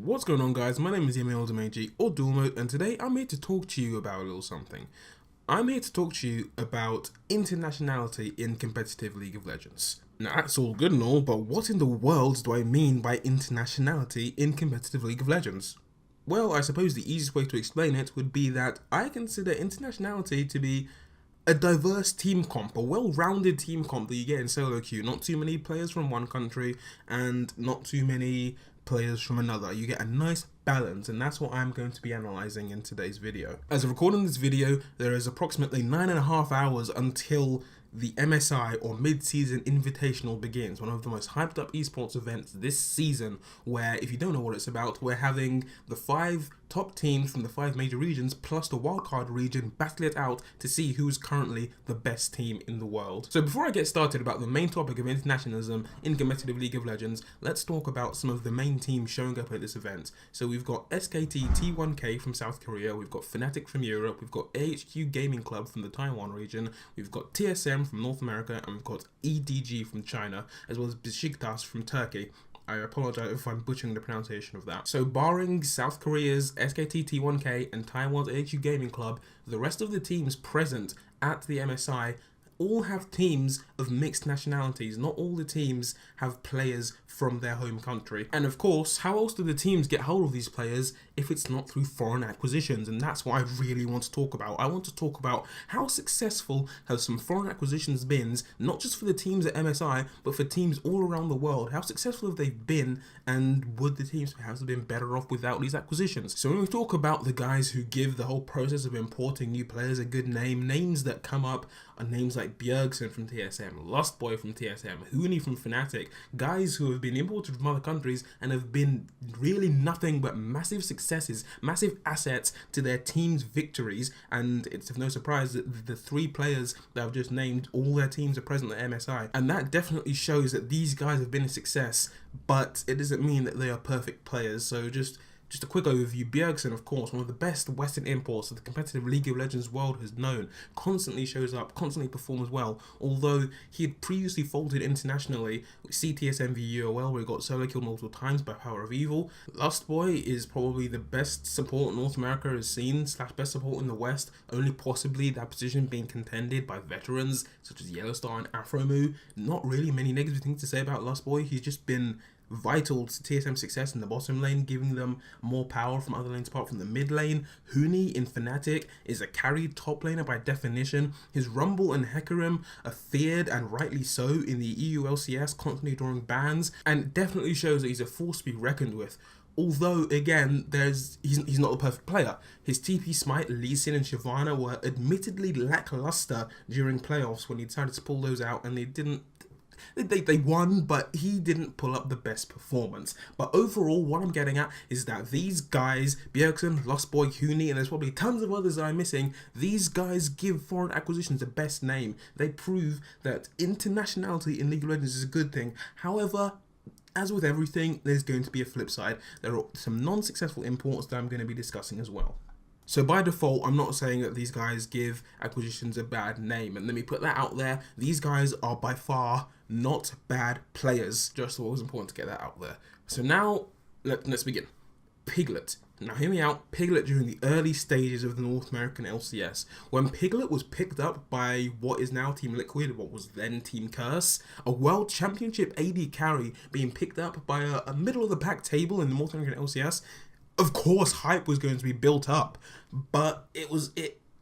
What's going on, guys? My name is Emil Domeji or Dulmo, and today I'm here to talk to you about a little something. I'm here to talk to you about internationality in competitive League of Legends. Now that's all good and all, but what in the world do I mean by internationality in competitive League of Legends? Well, I suppose the easiest way to explain it would be that I consider internationality to be a diverse team comp, a well-rounded team comp that you get in solo queue. Not too many players from one country and not too many players from another. You get a nice balance, and that's what I'm going to be analysing in today's video. As of recording this video, there is approximately 9.5 hours until the MSI or mid-season Invitational begins, one of the most hyped up esports events this season, where, if you don't know what it's about, we're having the 5 top teams from the 5 major regions plus the wildcard region battle it out to see who's currently the best team in the world. So before I get started about the main topic of internationalism in competitive League of Legends, let's talk about some of the main teams showing up at this event. So we've got SKT T1K from South Korea, we've got Fnatic from Europe, we've got AHQ Gaming Club from the Taiwan region, we've got TSM from North America, and we've got EDG from China, as well as Besiktas from Turkey. I apologize if I'm butchering the pronunciation of that. So barring South Korea's SKT T1K and Taiwan's AHQ Gaming Club, the rest of the teams present at the MSI all have teams of mixed nationalities. Not all the teams have players from their home country. And of course, how else do the teams get hold of these players if it's not through foreign acquisitions? And that's what I really want to talk about. I want to talk about how successful have some foreign acquisitions been, not just for the teams at MSI, but for teams all around the world. How successful have they been, and would the teams perhaps have been better off without these acquisitions? So when we talk about the guys who give the whole process of importing new players a good name, names that come up are names like Bjergsen from TSM, Lustboy from TSM, Huni from Fnatic, guys who have been imported from other countries and have been really nothing but massive successes, massive assets to their team's victories. And it's of no surprise that the 3 players that I've just named, all their teams are present at MSI, and that definitely shows that these guys have been a success, but it doesn't mean that they are perfect players. So just a quick overview. Bjergsen, of course, one of the best Western imports that the competitive League of Legends world has known, constantly shows up, constantly performs well, although he had previously faltered internationally with CTSM v UOL, where he got solo killed multiple times by Power of Evil. Lustboy is probably the best support North America has seen, / best support in the West, only possibly that position being contended by veterans such as Yellowstar and Afromu. Not really many negative things to say about Lustboy. He's just been vital to TSM's success in the bottom lane, giving them more power from other lanes apart from the mid lane. Huni in Fnatic is a carried top laner by definition. His Rumble and Hecarim are feared, and rightly so, in the EU LCS, constantly drawing bans, and definitely shows that he's a force to be reckoned with. Although, again, he's not the perfect player. His TP Smite, Lee Sin and Shyvana were admittedly lackluster during playoffs when he decided to pull those out, and they won, but he didn't pull up the best performance. But overall, what I'm getting at is that these guys, Bjergsen, Lustboy, Huni, and there's probably tons of others that I'm missing, these guys give foreign acquisitions the best name. They prove that internationality in League of Legends is a good thing. However, as with everything, there's going to be a flip side. There are some non-successful imports that I'm going to be discussing as well. So by default, I'm not saying that these guys give acquisitions a bad name, and let me put that out there. These guys are by far not bad players. Just always important to get that out there. So now, let's begin. Piglet. Now hear me out. Piglet during the early stages of the North American LCS. When Piglet was picked up by what is now Team Liquid, what was then Team Curse, a World Championship AD carry being picked up by a middle of the pack table in the North American LCS, of course hype was going to be built up, but it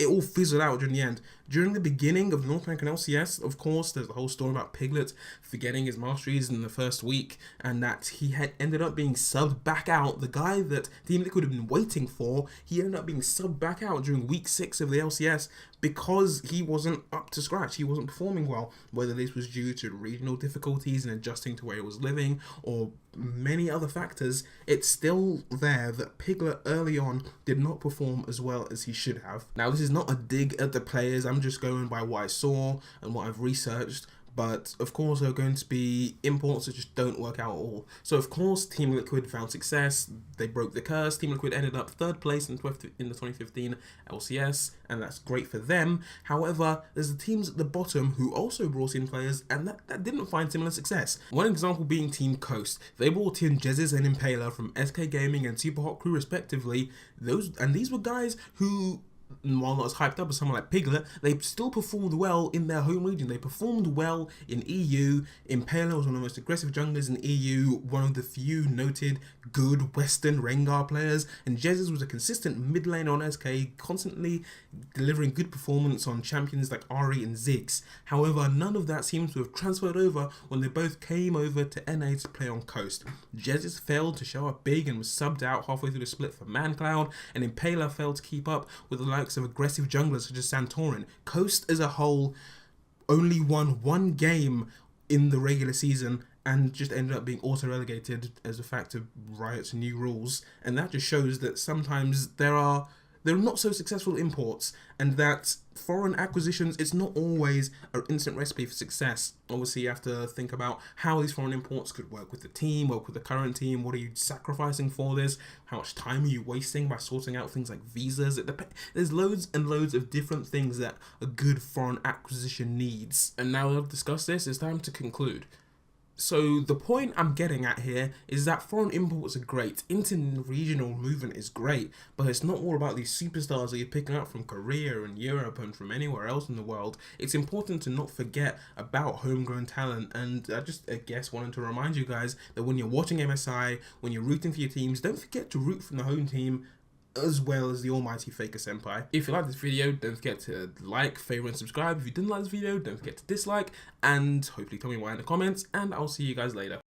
all fizzled out during the end. During the beginning of North American LCS, of course, there's the whole story about Piglet forgetting his masteries in the first week, and that he had ended up being subbed back out. The guy that Team Liquid had been waiting for, he ended up being subbed back out during week 6 of the LCS because he wasn't up to scratch. He wasn't performing well, whether this was due to regional difficulties and adjusting to where he was living, or many other factors. It's still there that Piglet early on did not perform as well as he should have. Now, this is not a dig at the players. I'm just going by what I saw and what I've researched, but of course there are going to be imports that just don't work out at all. So of course Team Liquid found success, they broke the curse. Team Liquid ended up 3rd place in the 2015 LCS, and that's great for them. However, there's the teams at the bottom who also brought in players and that didn't find similar success. One example being Team Coast. They brought in Jezus and Impaler from SK Gaming and Superhot Crew respectively. These were guys who, while not as hyped up as someone like Piglet, they still performed well in their home region. They performed well in EU. Impaler was one of the most aggressive junglers in EU, one of the few noted good Western Rengar players, and Jesus was a consistent mid laner on SK, constantly delivering good performance on champions like Ari and Ziggs. However, none of that seems to have transferred over when they both came over to NA to play on Coast. Jesus failed to show up big and was subbed out halfway through the split for ManCloud, and Impaler failed to keep up with the likes of aggressive junglers such as Santorin. Coast as a whole only won 1 game in the regular season and just ended up being auto-relegated as a fact of Riot's new rules, and that just shows that sometimes there are not so successful imports, and that foreign acquisitions, it's not always an instant recipe for success. Obviously you have to think about how these foreign imports could work with the team, work with the current team. What are you sacrificing for this? How much time are you wasting by sorting out things like visas? There's loads and loads of different things that a good foreign acquisition needs. And now that I've discussed this, it's time to conclude. So the point I'm getting at here is that foreign imports are great, inter-regional movement is great, but it's not all about these superstars that you're picking up from Korea and Europe and from anywhere else in the world. It's important to not forget about homegrown talent, and I guess wanted to remind you guys that when you're watching MSI, when you're rooting for your teams, don't forget to root from the home team as well as the almighty Faker Senpai. If you like this video, don't forget to like, favorite and subscribe. If you didn't like this video, don't forget to dislike, and hopefully tell me why in the comments, and I'll see you guys later.